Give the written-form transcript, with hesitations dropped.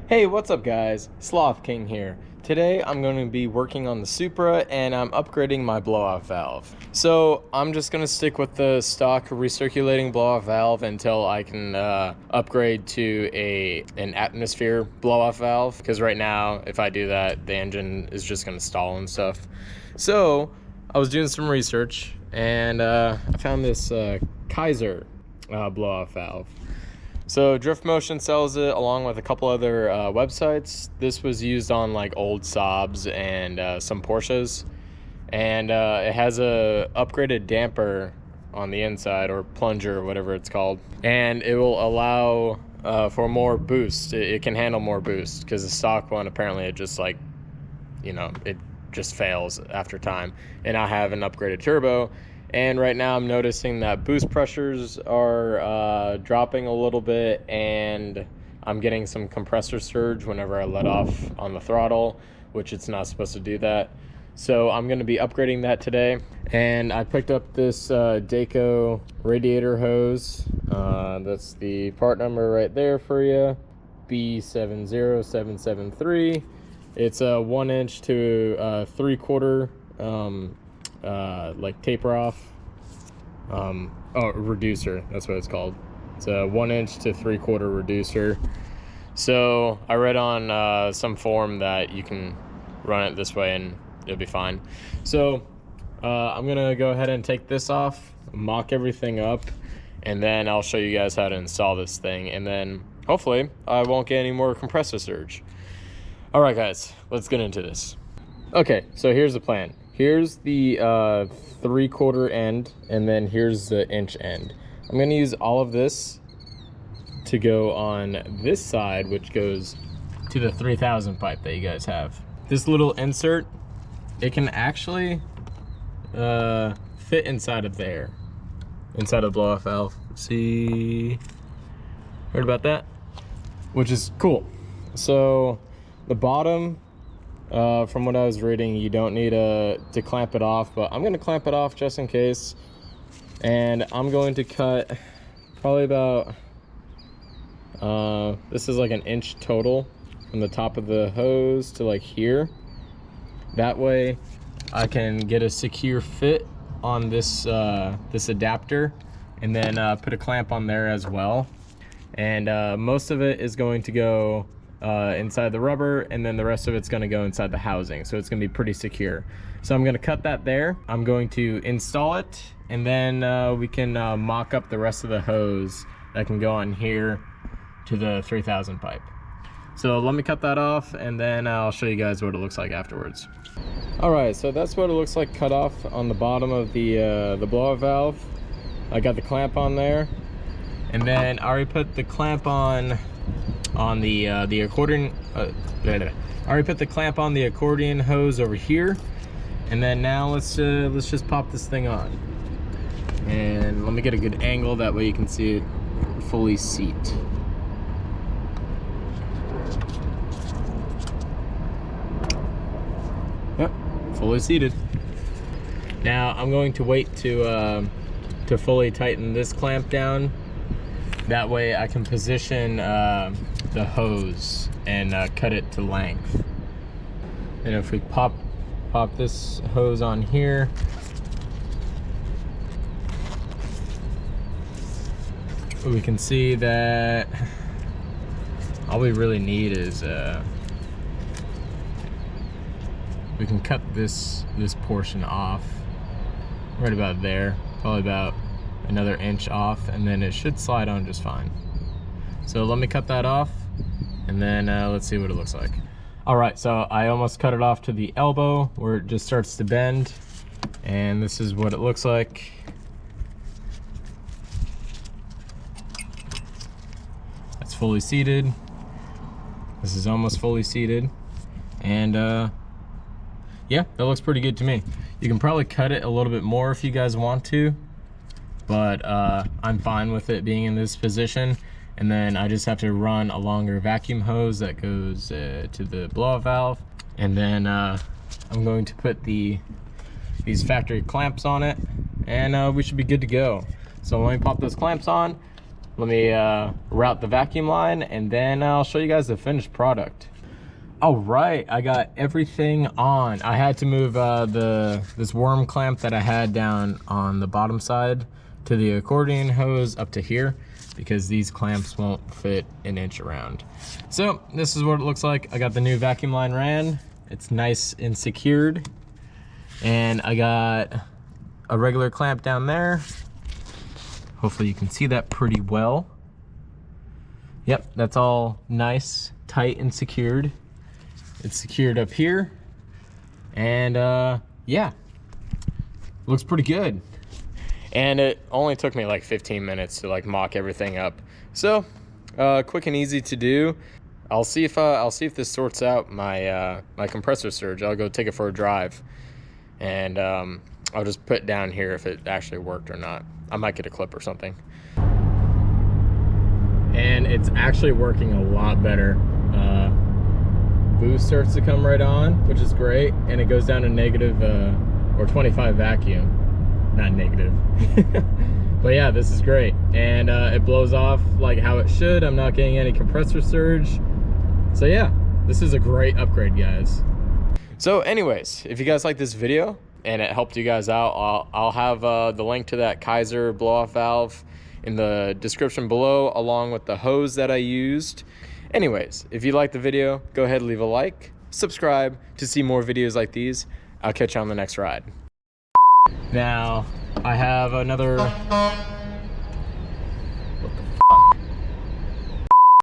Hey, what's up guys? Sloth King here. Today I'm going to be working on the Supra and I'm upgrading my blowout valve. So I'm just going to stick with the stock recirculating blowout valve until I can upgrade to an atmosphere blowout valve, because right now if I do that the engine is just going to stall and stuff. So I was doing some research and I found this Kayser blowout valve. So Drift Motion sells it along with a couple other websites. This was used on like old Saabs and some Porsches. And it has a upgraded damper on the inside, or plunger, or whatever it's called. And it will allow for more boost. It can handle more boost, because the stock one, apparently it just like, you know, it just fails after time. And I have an upgraded turbo. And right now I'm noticing that boost pressures are dropping a little bit, and I'm getting some compressor surge whenever I let off on the throttle, which it's not supposed to do that. So I'm going to be upgrading that today. And I picked up this Dayco radiator hose. That's the part number right there for you, B70773. It's a 1" to 3/4 like taper off reducer, that's what it's called. It's a 1" to 3/4 reducer. So I read on some forum that you can run it this way and it'll be fine. So I'm gonna go ahead and take this off, mock everything up, and then I'll show you guys how to install this thing, and then hopefully I won't get any more compressor surge. All right guys, let's get into this. Okay, so here's the plan. Here's the 3/4 end, and then here's the inch end. I'm gonna use all of this to go on this side, which goes to the 3000 pipe that you guys have. This little insert, it can actually fit inside of there, inside of the blow-off valve. See, heard about that? Which is cool. So the bottom, from what I was reading, you don't need to clamp it off, but I'm going to clamp it off just in case. And I'm going to cut probably about, this is like 1 inch total from the top of the hose to like here. That way I can get a secure fit on this, this adapter, and then put a clamp on there as well. And most of it is going to go inside the rubber, and then the rest of it's going to go inside the housing, so it's going to be pretty secure. So I'm going to cut that there. I'm going to install it, and then we can mock up the rest of the hose that can go on here to the 3000 pipe. So let me cut that off, and then I'll show you guys what it looks like afterwards. All right, so that's what it looks like cut off on the bottom of the blowout valve. I got the clamp on there, and then I already put the clamp on the accordion. I already put the clamp on the accordion hose over here, and then now let's just pop this thing on. And let me get a good angle, that way you can see it fully seat. Yep, fully seated. Now I'm going to wait to fully tighten this clamp down. That way I can position the hose and cut it to length. And if we pop this hose on here, we can see that all we really need is we can cut this portion off right about there, probably about another inch off, and then it should slide on just fine. So let me cut that off, and then let's see what it looks like. All right, so I almost cut it off to the elbow where it just starts to bend, and this is what it looks like. That's fully seated. This is almost fully seated, and yeah, that looks pretty good to me. You can probably cut it a little bit more if you guys want to, but I'm fine with it being in this position. And then I just have to run a longer vacuum hose that goes to the blowout valve, and then I'm going to put these factory clamps on it, and we should be good to go. So let me pop those clamps on, let me route the vacuum line, and then I'll show you guys the finished product. All right, I got everything on. I had to move this worm clamp that I had down on the bottom side to the accordion hose up to here, because these clamps won't fit an inch around. So this is what it looks like. I got the new vacuum line ran. It's nice and secured. And I got a regular clamp down there. Hopefully you can see that pretty well. Yep, that's all nice, tight, and secured. It's secured up here. And yeah, looks pretty good. And it only took me like 15 minutes to like mock everything up. So quick and easy to do. I'll see if this sorts out my my compressor surge. I'll go take it for a drive, and I'll just put down here if it actually worked or not. I might get a clip or something. And it's actually working a lot better. Boost starts to come right on, which is great, and it goes down to negative or 25 vacuum. Not negative. But yeah, this is great, and it blows off like how it should. I'm not getting any compressor surge. So yeah, this is a great upgrade, guys. So anyways, if you guys like this video and it helped you guys out, I'll have the link to that Kayser blow-off valve in the description below, along with the hose that I used. Anyways, if you like the video, go ahead and leave a like, subscribe to see more videos like these. I'll catch you on the next ride. Now, I have another